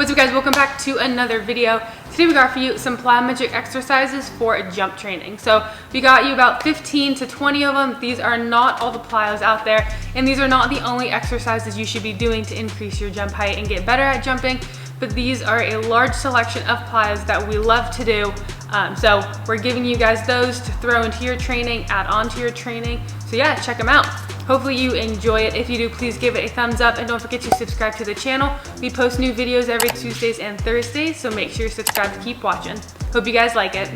What's up guys, welcome back to another video. Today we got for you some plyometric exercises for jump training. So we got you about 15 to 20 of them. These are not all the plyos out there, and these are not the only exercises you should be doing to increase your jump height and get better at jumping, but these are a large selection of plyos that we love to do. So we're giving you guys those to throw into your training, add on to your training. So yeah, check them out. Hopefully you enjoy it. If you do, please give it a thumbs up and don't forget to subscribe to the channel. We post new videos every Tuesdays and Thursdays, so make sure you're subscribed to keep watching. Hope you guys like it.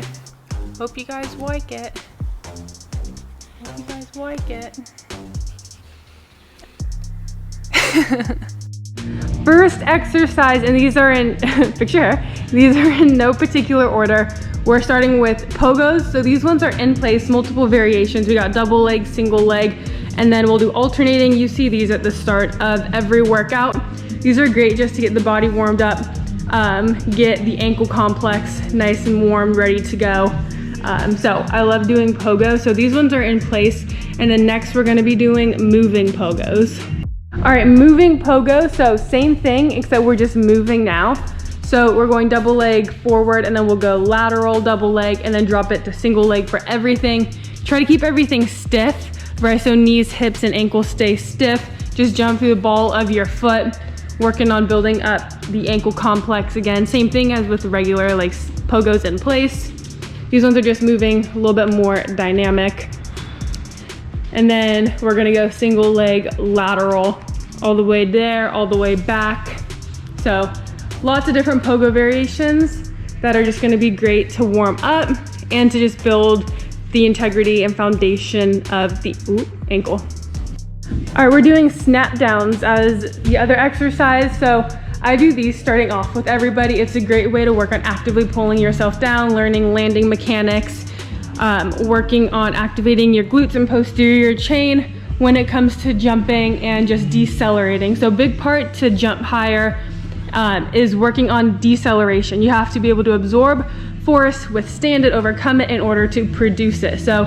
Hope you guys like it. Hope you guys like it. First exercise, and these are in, picture here, these are in no particular order. We're starting with pogos. So these ones are in place, multiple variations. We got double leg, single leg, and then we'll do alternating. You see these at the start of every workout. These are great just to get the body warmed up, get the ankle complex nice and warm, ready to go. So I love doing pogo. So these ones are in place. And then next we're gonna be doing moving pogos. All right, moving pogo. So same thing, except we're just moving now. So we're going double leg forward, and then we'll go lateral, double leg, and then drop it to single leg for everything. Try to keep everything stiff, right? So knees, hips, and ankles stay stiff. Just jump through the ball of your foot, working on building up the ankle complex again. Same thing as with regular like pogos in place. These ones are just moving a little bit more dynamic. And then we're gonna go single leg lateral, all the way there, all the way back. So lots of different pogo variations that are just gonna be great to warm up and to just build the integrity and foundation of the ankle. All right, we're doing snap downs as the other exercise. So I do these starting off with everybody. It's a great way to work on actively pulling yourself down, learning landing mechanics, working on activating your glutes and posterior chain when it comes to jumping and just decelerating. So big part to jump higher is working on deceleration. You have to be able to absorb force, withstand it, overcome it in order to produce it. So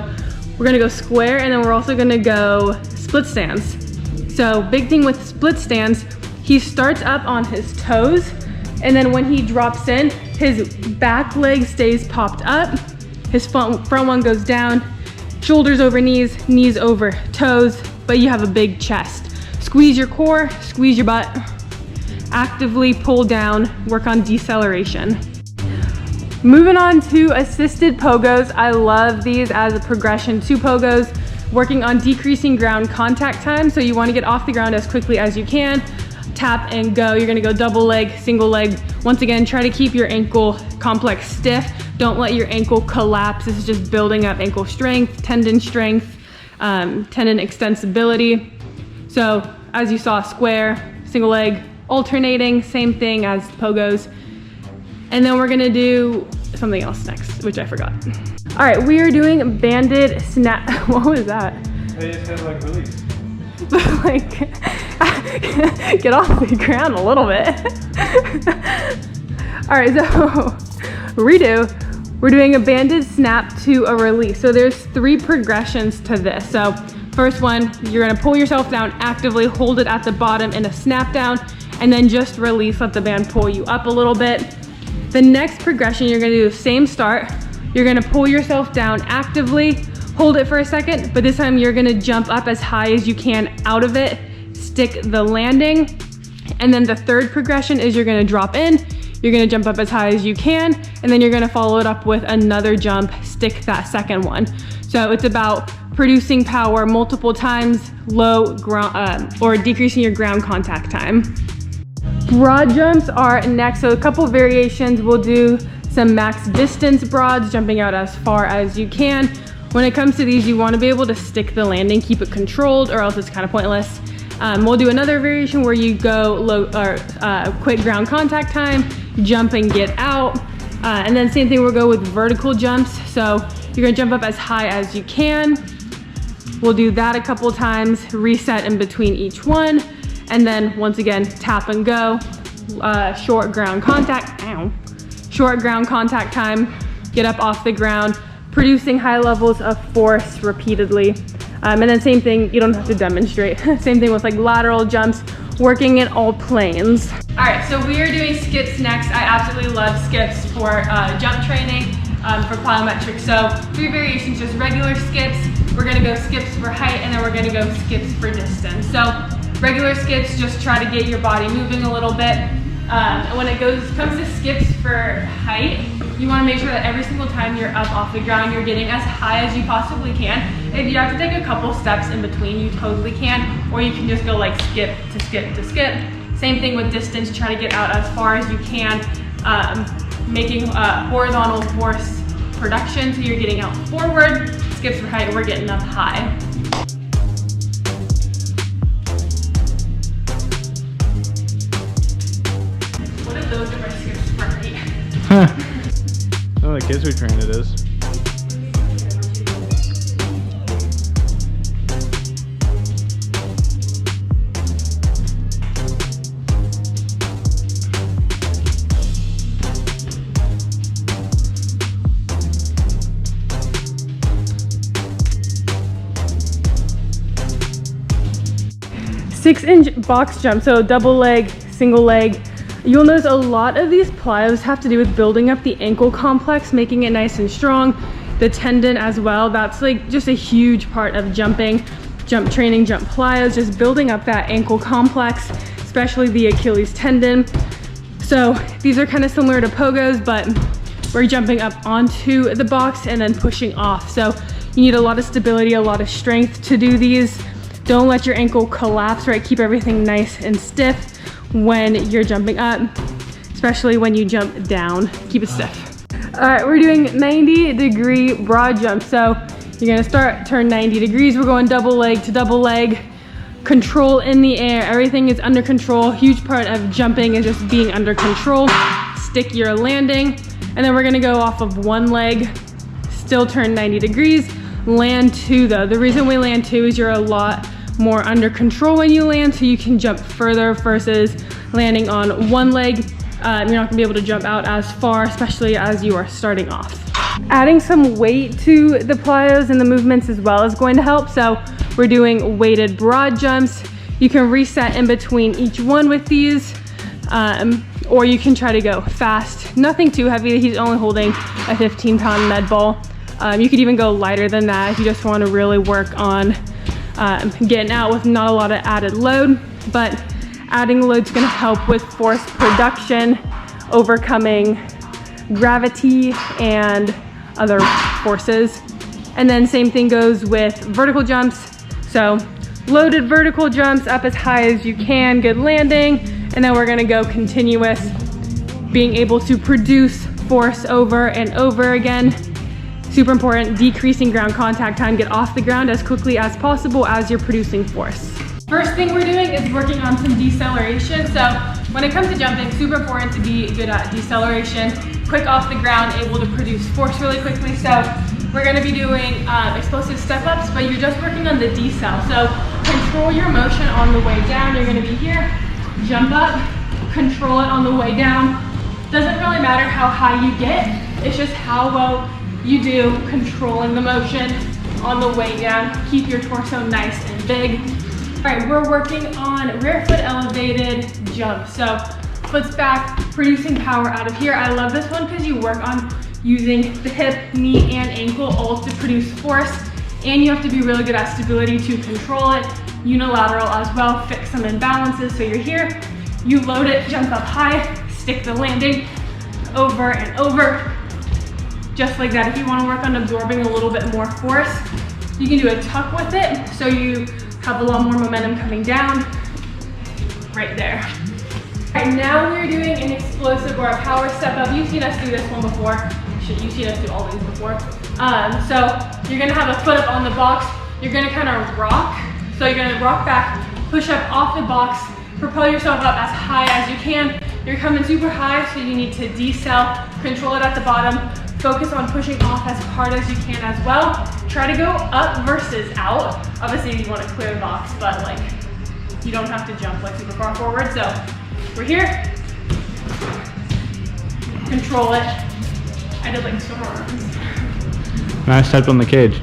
we're gonna go square, and then we're also gonna go split stands. So big thing with split stands, he starts up on his toes, and then when he drops in, his back leg stays popped up, his front one goes down, shoulders over knees, knees over toes, but you have a big chest. Squeeze your core, squeeze your butt, actively pull down, work on deceleration. Moving on to assisted pogos. I love these as a progression to pogos, working on decreasing ground contact time. So you want to get off the ground as quickly as you can, tap and go. You're gonna go double leg, single leg. Once again, try to keep your ankle complex stiff. Don't let your ankle collapse. This is just building up ankle strength, tendon strength, tendon extensibility. So as you saw, square, single leg, alternating, same thing as pogos. And then we're gonna do something else next, which I forgot. All right, we are doing banded snap. What was that? They just had like release. Like, get off the ground a little bit. All right, so redo. We're doing a banded snap to a release. So there's 3 progressions to this. So first one, you're gonna pull yourself down, actively hold it at the bottom in a snap down, and then just release, let the band pull you up a little bit. The next progression, you're gonna do the same start. You're gonna pull yourself down actively, hold it for a second, but this time you're gonna jump up as high as you can out of it, stick the landing. And then the third progression is you're gonna drop in, you're gonna jump up as high as you can, and then you're gonna follow it up with another jump, stick that second one. So it's about producing power multiple times, low ground, or decreasing your ground contact time. Broad jumps are next. So a couple variations. We'll do some max distance broads, jumping out as far as you can. When it comes to these, you want to be able to stick the landing, keep it controlled, or else it's kind of pointless. We'll do another variation where you go low or quick ground contact time, jump and get out. And then same thing, we'll go with vertical jumps. So you're gonna jump up as high as you can. We'll do that a couple times, reset in between each one. And then once again, tap and go, short ground contact, short ground contact time, get up off the ground, producing high levels of force repeatedly. And then same thing, you don't have to demonstrate. Same thing with like lateral jumps working in all planes. All right, so we are doing skips next. I absolutely love skips for jump training, for plyometrics. So 3 variations, just regular skips. We're gonna go skips for height, and then we're gonna go skips for distance. So regular skips, just try to get your body moving a little bit. And when it comes to skips for height, you want to make sure that every single time you're up off the ground, you're getting as high as you possibly can. If you have to take a couple steps in between, you totally can, or you can just go like skip to skip to skip. Same thing with distance, try to get out as far as you can, making horizontal force production, so you're getting out forward. Skips for height, we're getting up high. What if those are my skips for height? Huh. Some of the kids we train it is. Six-inch box jump, so double leg, single leg. You'll notice a lot of these plyos have to do with building up the ankle complex, making it nice and strong. The tendon as well, that's like just a huge part of jumping, jump training, jump plyos, just building up that ankle complex, especially the Achilles tendon. So these are kind of similar to pogos, but we're jumping up onto the box and then pushing off. So you need a lot of stability, a lot of strength to do these. Don't let your ankle collapse, right? Keep everything nice and stiff when you're jumping up, especially when you jump down. Keep it stiff. All right, we're doing 90-degree broad jump. So you're gonna turn 90 degrees. We're going double leg to double leg. Control in the air, everything is under control. Huge part of jumping is just being under control. Stick your landing. And then we're gonna go off of one leg, still turn 90 degrees. Land 2 though. The reason we land 2 is you're a lot more under control when you land, so you can jump further versus landing on one leg. You're not gonna be able to jump out as far, especially as you are starting off. Adding some weight to the plyos and the movements as well is going to help. So we're doing weighted broad jumps. You can reset in between each one with these, or you can try to go fast. Nothing too heavy. He's only holding a 15-pound med ball. You could even go lighter than that if you just want to really work on getting out with not a lot of added load, but adding load is going to help with force production, overcoming gravity and other forces. And then same thing goes with vertical jumps. So loaded vertical jumps up as high as you can, good landing, and then we're going to go continuous, being able to produce force over and over again. Super important, decreasing ground contact time. Get off the ground as quickly as possible as you're producing force. First thing we're doing is working on some deceleration. So when it comes to jumping, super important to be good at deceleration. Quick off the ground, able to produce force really quickly. So we're gonna be doing explosive step-ups, but you're just working on the decel. So control your motion on the way down. You're gonna be here, jump up, control it on the way down. Doesn't really matter how high you get, it's just how well you do controlling the motion on the way down. Keep your torso nice and big. All right, we're working on rear foot elevated jump. So foot's back, producing power out of here. I love this one because you work on using the hip, knee, and ankle all to produce force. And you have to be really good at stability to control it. Unilateral as well, fix some imbalances. So you're here, you load it, jump up high, stick the landing over and over. Just like that. If you want to work on absorbing a little bit more force, you can do a tuck with it, so you have a lot more momentum coming down right there. All right, now we're doing an explosive or a power step up. You've seen us do this one before. You've seen us do all these before. So you're gonna have a foot up on the box. You're gonna kind of rock. So you're gonna rock back, push up off the box, propel yourself up as high as you can. You're coming super high, so you need to decel, control it at the bottom. Focus on pushing off as hard as you can as well. Try to go up versus out. Obviously you want to clear the box, but like you don't have to jump like super far forward. So we're here. Control it. I did like swimmer arms. Nice step on the cage.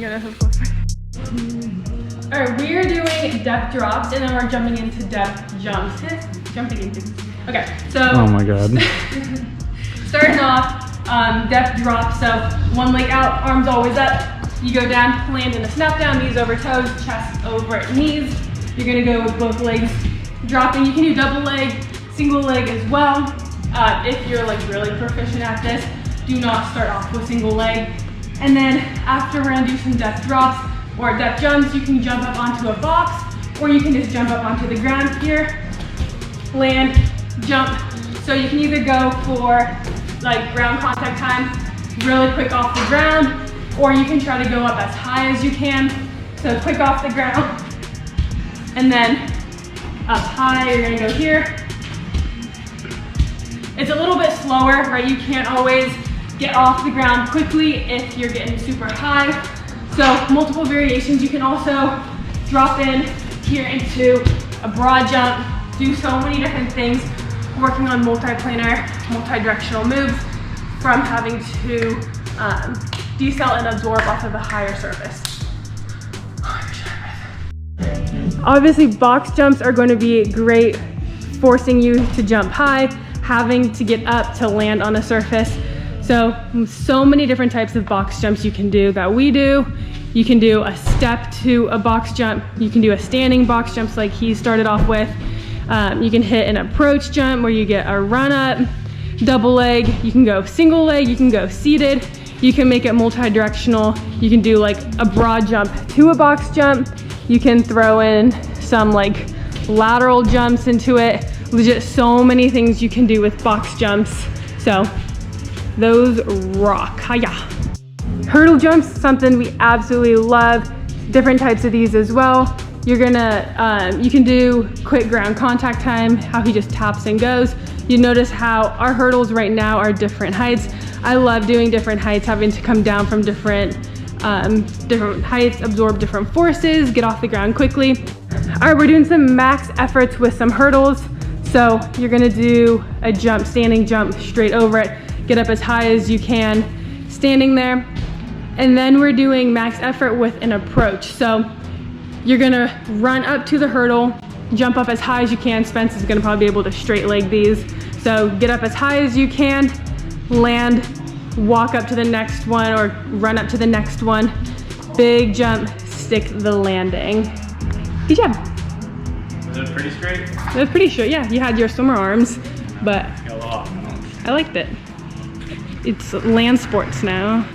gonna hook up. All right, we are doing depth drops and then we're jumping into depth jumps. Okay, so. Oh my God. Starting off, depth drop. So one leg out, arms always up. You go down, land in a snap down, knees over toes, chest over knees. You're gonna go with both legs dropping. You can do double leg, single leg as well. If you're like really proficient at this, do not start off with single leg. And then after we're gonna do some depth drops or depth jumps, you can jump up onto a box or you can just jump up onto the ground here, land, jump. So you can either go for like ground contact time, really quick off the ground, or you can try to go up as high as you can. So quick off the ground, and then up high, you're gonna go here. It's a little bit slower, right? You can't always get off the ground quickly if you're getting super high. So multiple variations. You can also drop in here into a broad jump, do so many different things, working on multi-planar, multi-directional moves from having to decel and absorb off of a higher surface. Obviously, box jumps are going to be great, forcing you to jump high, having to get up to land on a surface. So many different types of box jumps you can do that we do. You can do a step to a box jump. You can do a standing box jumps like he started off with. You can hit an approach jump where you get a run up, double leg. You can go single leg, you can go seated. You can make it multi-directional. You can do like a broad jump to a box jump. You can throw in some like lateral jumps into it. Legit so many things you can do with box jumps. So those rock. Hiya. Hurdle jumps, something we absolutely love. Different types of these as well. You're gonna, you can do quick ground contact time, how he just taps and goes. You notice how our hurdles right now are different heights. I love doing different heights, having to come down from different heights, absorb different forces, get off the ground quickly. All right, we're doing some max efforts with some hurdles. So you're gonna do a jump, standing jump straight over it, get up as high as you can, standing there. And then we're doing max effort with an approach. So you're gonna run up to the hurdle, jump up as high as you can. Spence is gonna probably be able to straight leg these. So get up as high as you can, land, walk up to the next one or run up to the next one. Big jump, stick the landing. Good job. Was it pretty straight? It was pretty straight, yeah. You had your swimmer arms, but Got a lot. I liked it. It's land sports now.